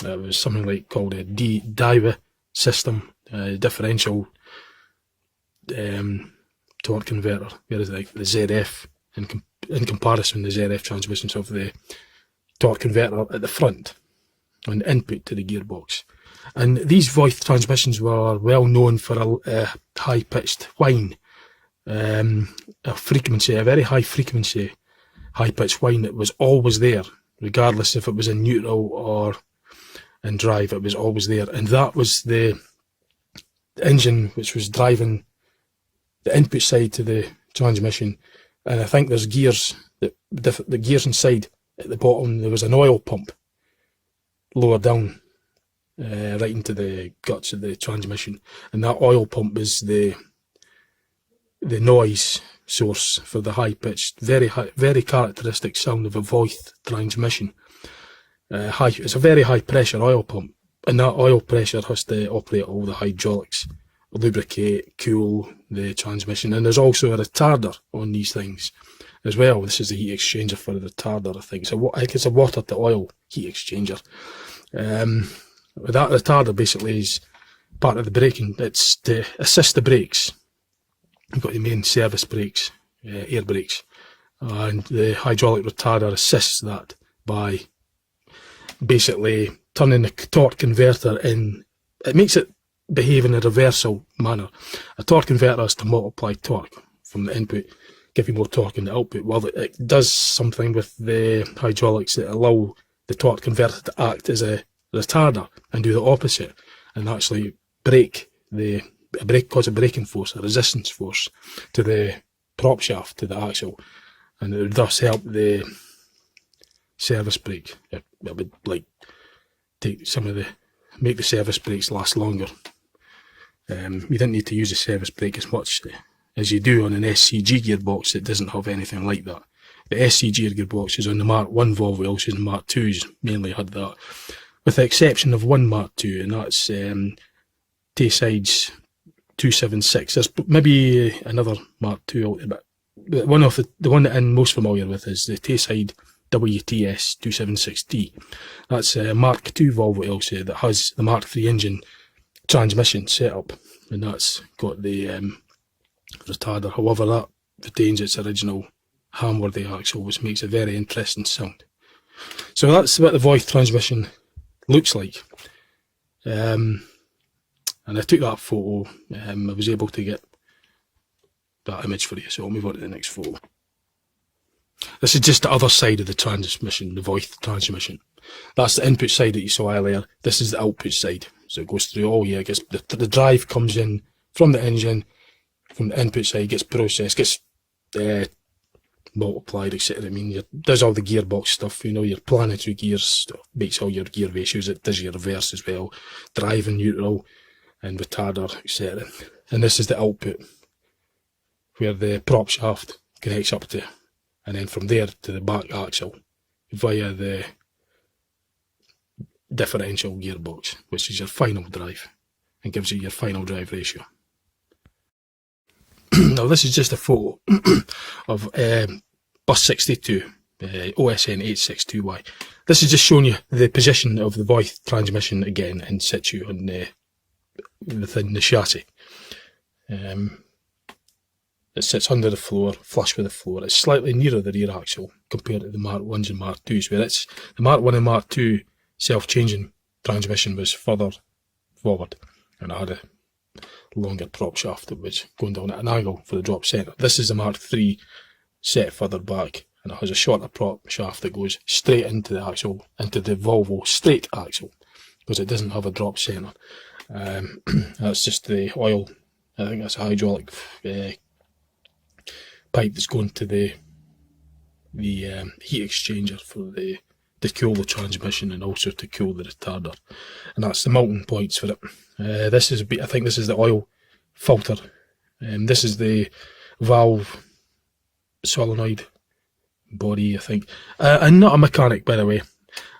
It was something like called a Dundee.It system, differential torque converter, whereas like the ZF, in comparison, the ZF transmissions of the torque converter at the front and input to the gearbox. And these Voith transmissions were well known for a high-pitched whine, a very high frequency high-pitched whine that was always there, regardless if it was in neutral or in drive. It was always there, and that was the engine which was driving the input side to the transmission. And I think there's gears, the gears inside at the bottom. There was an oil pump lower down, right into the guts of the transmission, and that oil pump is the noise source for the high-pitched, very characteristic sound of a Voith transmission. It's a very high-pressure oil pump, and that oil pressure has to operate all the hydraulics, lubricate, cool the transmission. And there's also a retarder on these things as well. This is the heat exchanger for the retarder, I think. So I think it's a water to oil heat exchanger. That retarder basically is part of the braking. It's to assist the brakes. You've got the main service brakes, air brakes, and the hydraulic retarder assists that by basically turning the torque converter in. It makes it behave in a reversal manner. A torque converter is to multiply torque from the input, give you more torque in the output. Well, it does something with the hydraulics that allow the torque converter to act as a retarder and do the opposite, and actually cause a braking force, a resistance force to the prop shaft, to the axle, and it would thus help the service brake. It would like take make the service brakes last longer. You didn't need to use a service brake as much as you do on an SCG gearbox that doesn't have anything like that. The SCG gearboxes on the Mark 1 Volvo Ailsas and Mark 2s mainly had that, with the exception of one Mark 2, and that's Tayside's 276. There's maybe another Mark 2 out there, but the one that I'm most familiar with is the Tayside WTS 276D. That's a Mark 2 Volvo Ailsa that has the Mark 3 engine transmission setup, and that's got the retarder. However, that retains its original Hamworthy axle, which makes a very interesting sound. So that's what the Voith transmission looks like. And I took that photo. I was able to get that image for you, so I'll move on to the next photo. This is just the other side of the transmission, the Voith transmission. That's the input side that you saw earlier. This is the output side. So it goes through all, yeah, the drive comes in from the engine, from the input side, gets processed, gets multiplied, etc. I mean, it does all the gearbox stuff, you know, your planetary gears, makes all your gear ratios, it does your reverse as well, drive and neutral, and retarder, etc. And this is the output, where the prop shaft connects up to, and then from there to the back axle via the differential gearbox, which is your final drive, and gives you your final drive ratio. Now this is just a photo of bus 62, OSN 862Y. This is just showing you the position of the Voith transmission again in situ on within the chassis. It sits under the floor, flush with the floor. It's slightly nearer the rear axle compared to the Mark 1s and Mark 2s, where it's the Mark 1 and Mark 2 self-changing transmission was further forward, and it had a longer prop shaft that was going down at an angle for the drop centre. This is the Mark 3 set further back, and it has a shorter prop shaft that goes straight into the axle, into the Volvo straight axle, because it doesn't have a drop centre. That's just the oil, I think that's a hydraulic pipe that's going to the heat exchanger for to cool the transmission and also to cool the retarder, and that's the melting points for it. I think this is the oil filter. This is the valve solenoid body, I think. I'm not a mechanic, by the way.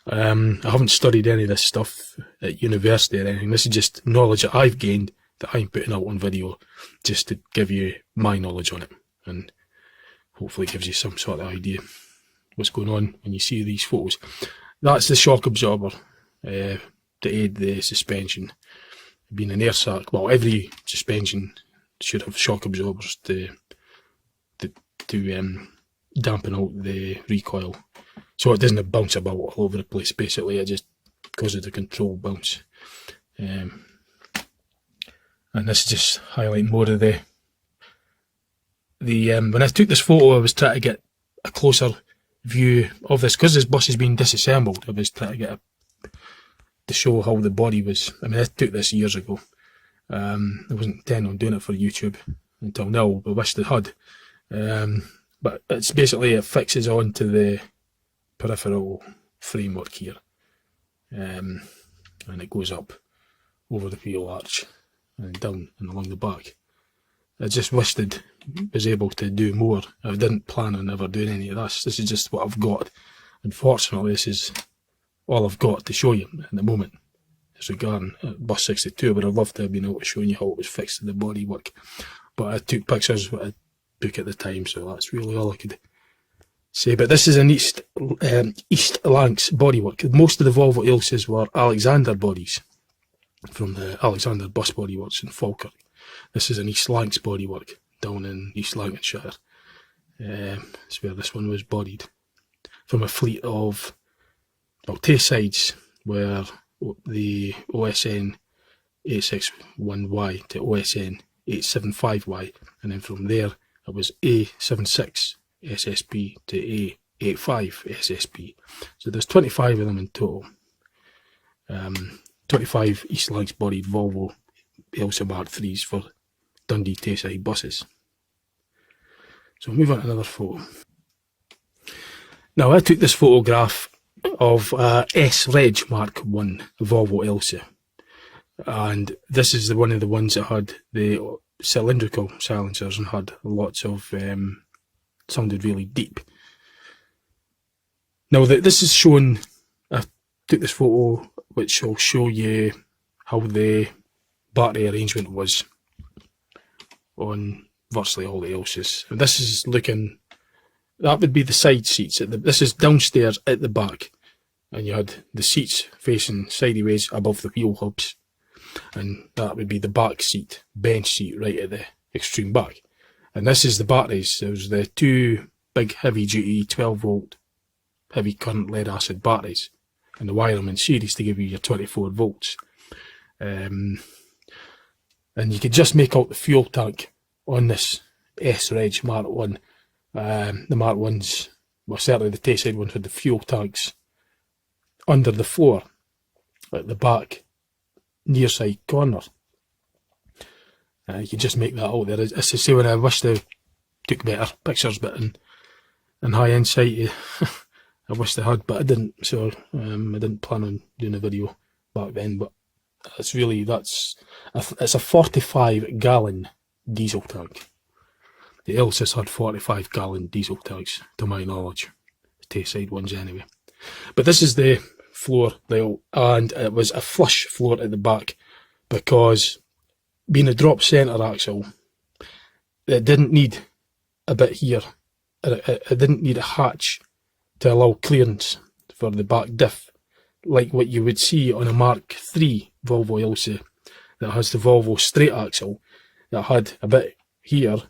I haven't studied any of this stuff at university or anything. This is just knowledge that I've gained that I'm putting out on video, just to give you my knowledge on it, and hopefully it gives you some sort of idea what's going on when you see these photos. That's the shock absorber to aid the suspension. Being an air sac, well, every suspension should have shock absorbers to dampen out the recoil, so it doesn't bounce about all over the place. Basically, it just causes the control bounce. And this is just highlighting more of the when I took this photo, I was trying to get a closer view of this, because this bus has been disassembled. I was trying to get to show how the body was. I mean, I took this years ago. I wasn't intending on doing it for YouTube until now. I wished I had. But it's basically, it fixes onto the peripheral framework here, and it goes up over the wheel arch and down and along the back. I just wished I was able to do more. I didn't plan on ever doing any of this. This is just what I've got. Unfortunately, this is all I've got to show you at the moment. As regarding bus 62, but I'd love to have been able to show you how it was fixed to the bodywork. But I took pictures of what I took at the time, so that's really all I could say. But this is an East Lancs bodywork. Most of the Volvo Ailsas were Alexander bodies from the Alexander Bus Bodyworks in Falkirk. This is an East Lancs bodywork down in East Lancashire. That's where this one was bodied. From a fleet of, well, Taysides were the OSN 861Y to OSN 875Y, and then from there it was A76 SSP to A85 SSP. So there's 25 of them in total. 25 East Lancs bodied Volvo Ailsa Mark 3s for Dundee Tayside buses. So we'll move on to another photo. Now I took this photograph of S-Reg Mark 1 Volvo Ailsa, and this is one of the ones that had the cylindrical silencers and had lots of sounded really deep. Now this is shown, I took this photo which will show you how the battery arrangement was on virtually all the Ailsas. And this is looking, that would be the side seats. This is downstairs at the back, and you had the seats facing sideways above the wheel hubs, and that would be the back seat, bench seat right at the extreme back. And this is the batteries. There's the two big heavy duty 12 volt heavy current lead acid batteries, and the wire them in series to give you your 24 volts. And you could just make out the fuel tank on this S-Reg Mark 1. The Mark 1s, well, certainly the Tayside ones, had the fuel tanks under the floor at the back near side corner. You could just make that out there. As I say, when I wished I took better pictures, but in high insight, I wished I had, but I didn't. So I didn't plan on doing a video back then. But it's really, it's a 45 gallon diesel tank. The Ailsas had 45 gallon diesel tanks, to my knowledge, the Tayside ones anyway. But this is the floor layout, and it was a flush floor at the back, because being a drop centre axle, it didn't need a bit here. It didn't need a hatch to allow clearance for the back diff, like what you would see on a Mark III Volvo Ailsa that has the Volvo straight axle, that had a bit here,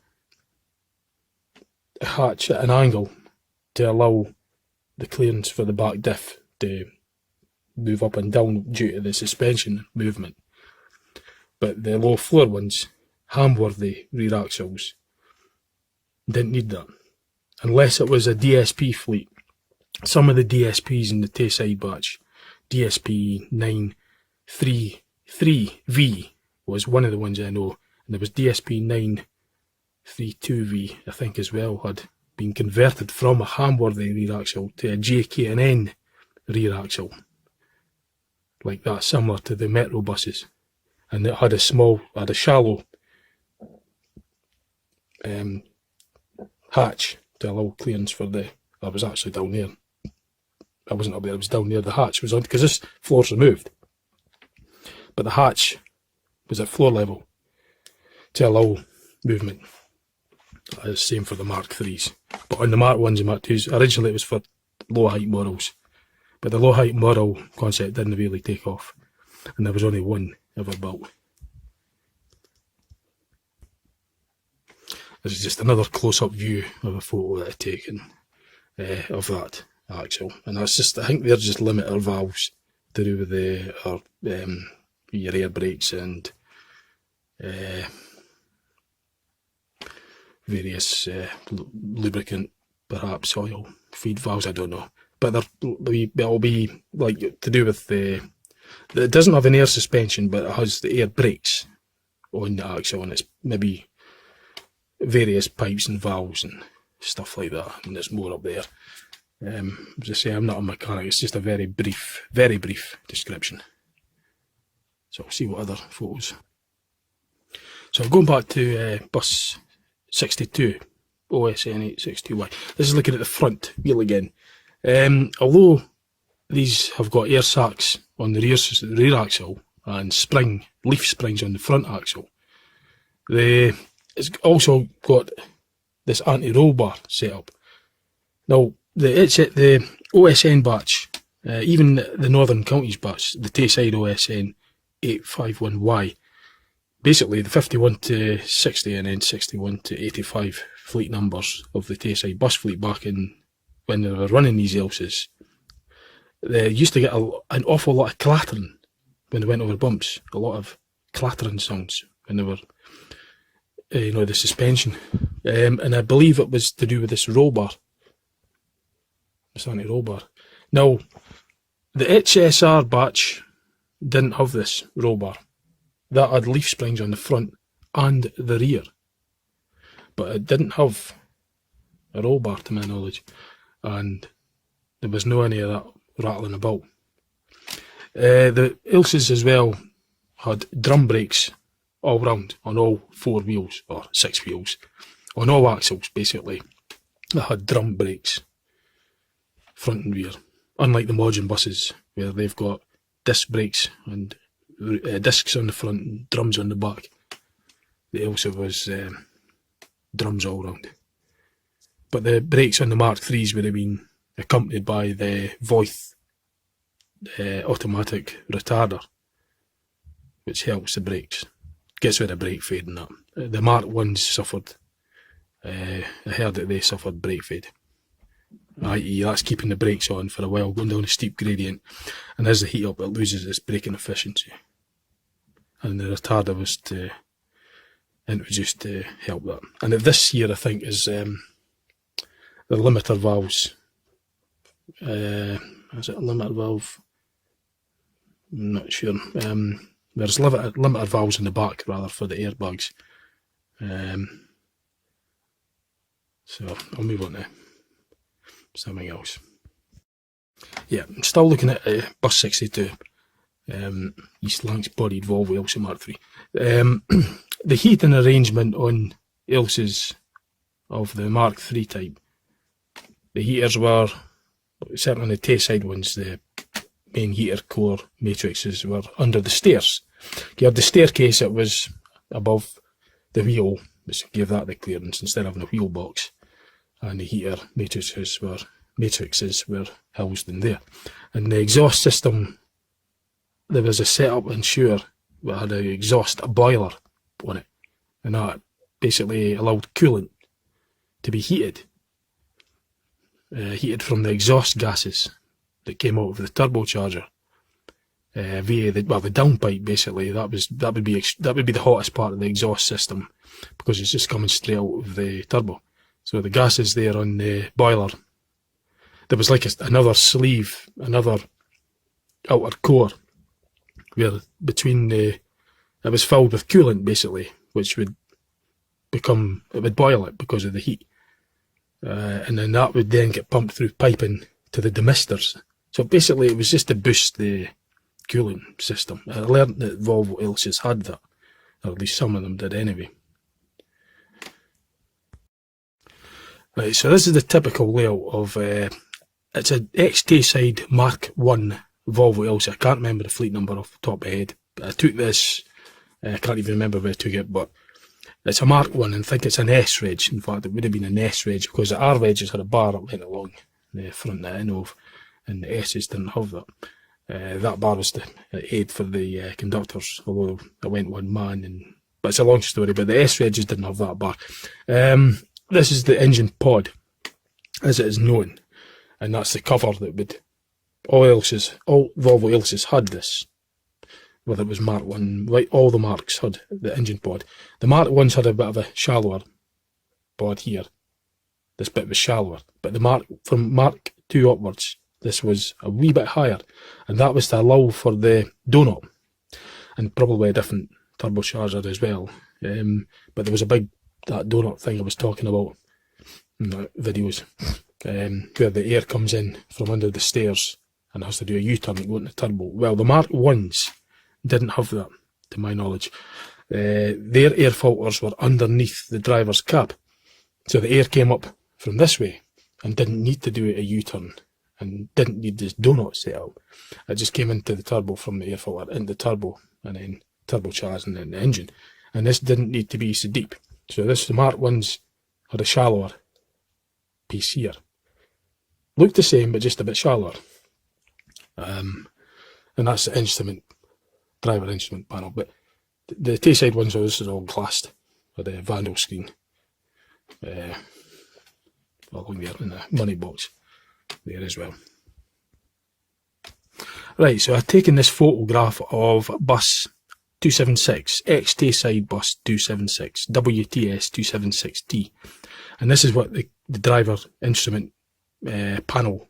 a hatch at an angle to allow the clearance for the back diff to move up and down due to the suspension movement. But the low floor ones, Hamworthy rear axles, didn't need that, unless it was a DSP fleet. Some of the DSPs in the Tayside batch, DSP 933V was one of the ones I know, and there was DSP 932V, I think, as well, had been converted from a Hamworthy rear axle to a JK&N rear axle, like that, similar to the Metro buses, and it had a shallow hatch to allow clearance for the, I was actually down there, I wasn't up there, I was down there, the hatch was on, because this floor's removed, but the hatch was at floor level to allow movement. Same for the Mark 3s, but on the Mark 1s and Mark 2s, originally it was for low height models, but the low height model concept didn't really take off, and there was only one ever built. This is just another close-up view of a photo that I've taken of that axle, and that's just, I think they're just limiter valves to do with your air brakes and various lubricant, perhaps oil, feed valves, I don't know. But it'll be like to do with it doesn't have an air suspension, but it has the air brakes on the axle, and it's maybe various pipes and valves and stuff like that, and there's more up there. As I say, I'm not a mechanic, it's just a very brief description. So I'll see what other photos. So going back to bus 62, OSN 862Y. This is looking at the front wheel again. Although these have got air sacs on the rear axle and leaf springs on the front axle, it's also got this anti-roll bar setup. Now, the OSN batch, even the Northern Counties batch, the Tayside OSN 851Y, basically the 51 to 60 and then 61 to 85 fleet numbers of the Tayside bus fleet back in when they were running these Ailsas, they used to get an awful lot of clattering when they went over bumps, a lot of clattering sounds when they were, the suspension. And I believe it was to do with this roll bar, this anti-roll bar. Now, the HSR batch didn't have this roll bar. That had leaf springs on the front and the rear, but it didn't have a roll bar to my knowledge, and there was no any of that rattling about. The Ailsas as well had drum brakes all round on all 4 wheels, or 6 wheels, on all axles basically. They had drum brakes, front and rear, unlike the modern buses where they've got disc brakes and discs on the front and drums on the back. The Ailsa was drums all round. But the brakes on the Mark IIIs would have been accompanied by the Voith automatic retarder, which helps the brakes, gets rid of brake fade and that. The Mark I's suffered, I heard that they suffered brake fade, i.e. that's keeping the brakes on for a while, going down a steep gradient, and as the heat up it loses its braking efficiency. And the retarder was introduced to help that. And this year I think is the limiter valves. Is it a limiter valve? I'm not sure. There's limiter valves in the back rather for the airbags. So I'll move on to something else. Yeah, I'm still looking at bus 62. East Lancs bodied Volvo Ailsa Mark III. The heating arrangement on Ailsas of the Mark III type, the heaters were, certainly the Tayside ones, the main heater core matrices were under the stairs. You had the staircase that was above the wheel, which gave that the clearance instead of having a wheel box, and the heater matrices were housed in there. And the exhaust system, there was a setup in Shure that had a boiler on it, and that basically allowed coolant to be heated from the exhaust gases that came out of the turbocharger via the downpipe. Basically, that would be the hottest part of the exhaust system because it's just coming straight out of the turbo. So the gases there on the boiler, there was like another sleeve, another outer core, where it was filled with coolant basically, which would boil it because of the heat. And then that would then get pumped through piping to the demisters. So basically it was just to boost the cooling system. I learned that Volvo Ailsas had that, or at least some of them did anyway. Right, so this is the typical layout of, it's an ex-Tayside Mark I Volvo Ailsa. I can't remember the fleet number off the top of my head, but I took this, I can't even remember where I took it, but it's a Mark I and I think it's an S-Reg. In fact, it would have been an S-Reg because the R-Regs had a bar that went along the front that I know of, and the S's didn't have that. That bar was the aid for the conductors, although I went one man, but it's a long story, but the S-Regs didn't have that bar. This is the engine pod, as it is known, and that's the cover that would, all Volvo Ailsas had this, whether it was Mark I, like all the Marks had the engine pod. The Mark I's had a bit of a shallower pod here, this bit was shallower. But from Mark 2 upwards, this was a wee bit higher, and that was to allow for the donut, and probably a different turbocharger as well. But there was that donut thing I was talking about in the videos, where the air comes in from under the stairs and has to do a U-turn and go into turbo. Well, the Mark 1s didn't have that, to my knowledge. Their air filters were underneath the driver's cab, so the air came up from this way and didn't need to do a U-turn and didn't need this donut setup. It just came into the turbo from the air filter into turbo and then turbocharging in the engine, and this didn't need to be so deep. So the Mark 1s had a shallower piece here. Looked the same, but just a bit shallower. And that's the driver instrument panel. But the Tayside ones, this is all glassed with a vandal screen. Along there in the money box there as well. Right, so I've taken this photograph of bus 276, ex-Tayside Bus 276, WTS 276T. And this is what the driver instrument panel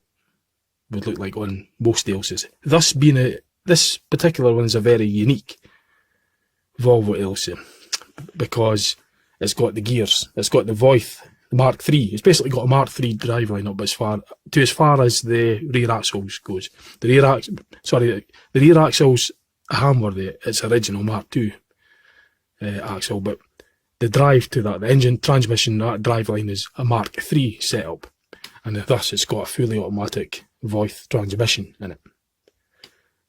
would look like on most Ailsas. Thus being this particular one is a very unique Volvo Ailsa, because it's got the gears, it's got the Voith Mark III. It's basically got a Mark III driveline up as far as the rear axles goes. The rear axle's hamworthy. It's original Mark II axle, but the drive to that, the engine, transmission, that driveline is a Mark III setup, and thus it's got a fully automatic Voith transmission in it,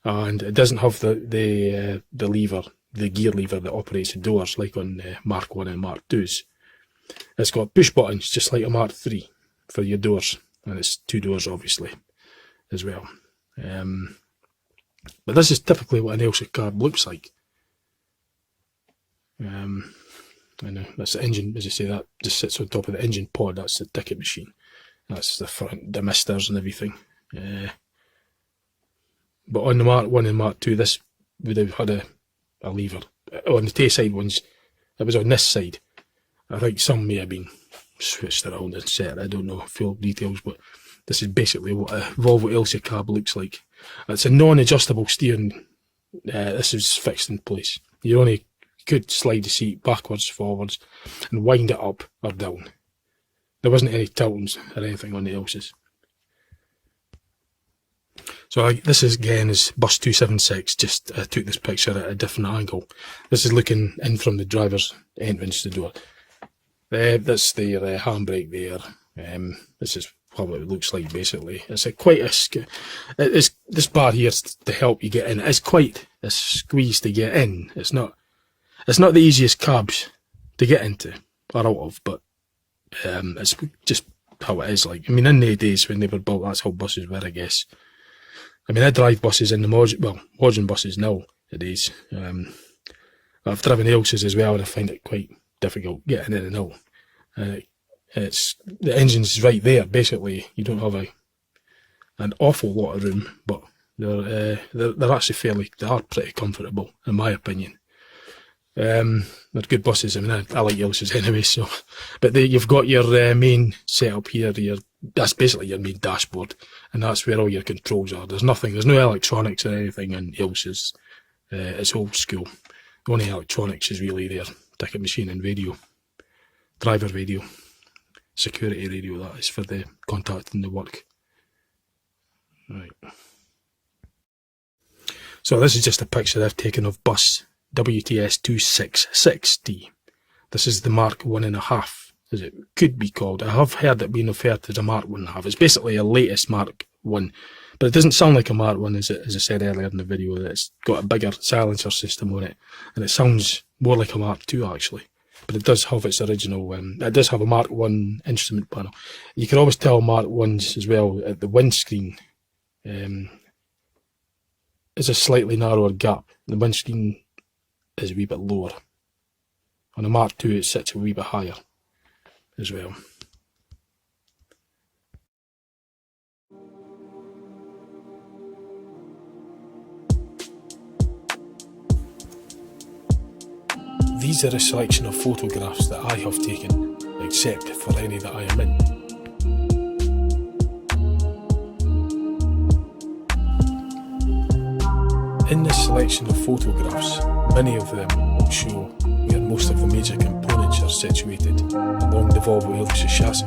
and it doesn't have the lever, the gear lever that operates the doors like on Mark 1 and Mark 2s. It's got push buttons just like a Mark III for your doors, and it's 2 doors obviously as well. But this is typically what an Ailsa cab looks like. And that's the engine, as I say, that just sits on top of the engine pod. That's the ticket machine. That's the front, the misters and everything. But on the Mark 1 and Mark 2, this would have had a lever. On the Tayside ones, it was on this side. I think some may have been switched around and set. I don't know full details, but this is basically what a Volvo Ailsa cab looks like. It's a non-adjustable steering. This is fixed in place. You only could slide the seat backwards, forwards, and wind it up or down. There wasn't any tiltings or anything on the Ailsas. So this is again is bus 276. Just I took this picture at a different angle. This is looking in from the driver's entrance to the door. That's the handbrake there. This is what it looks like basically. It's this bar here to help you get in. It's quite a squeeze to get in. It's not the easiest cabs to get into or out of, but it's just how it is. Like, I mean, in the days when they were built, that's how buses were, I guess. I mean, I drive buses in the modern buses nowadays. I've driven Ailsas as well, and I find it quite difficult getting in and out. The engine's right there. Basically, you don't have an awful lot of room, but they're actually they are pretty comfortable in my opinion. They're good buses. I mean, I like Ailsas anyway. So, but you've got your main setup here. That's basically your main dashboard, and that's where all your controls are. There's no electronics or anything in Ailsas. It's old school. The only electronics is really their ticket machine and radio, driver radio, security radio. That is for the contacting the work. Right. So this is just a picture I've taken of bus WTS 266D. This is the Mark 1.5, as it could be called. I have heard it being referred to as a Mark 1.5. It's basically a latest Mark 1, but it doesn't sound like a Mark 1, as I said earlier in the video, that it's got a bigger silencer system on it, and it sounds more like a Mark 2 actually. But it does have its original, it does have a Mark 1 instrument panel. You can always tell Mark 1s as well at the windscreen. Is a slightly narrower gap. The windscreen is a wee bit lower. On a Mark 2 it sits a wee bit higher as well. These are a selection of photographs that I have taken, except for any that I am in. In this selection of photographs, many of them will show where most of the major components are situated along the Volvo Ailsa chassis.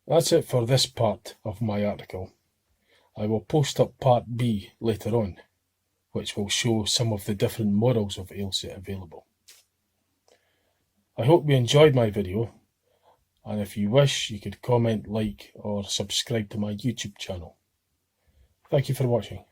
That's it for this part of my article. I will post up part B later on, which will show some of the different models of Ailsa available. I hope you enjoyed my video, and if you wish, you could comment, like, or subscribe to my YouTube channel. Thank you for watching.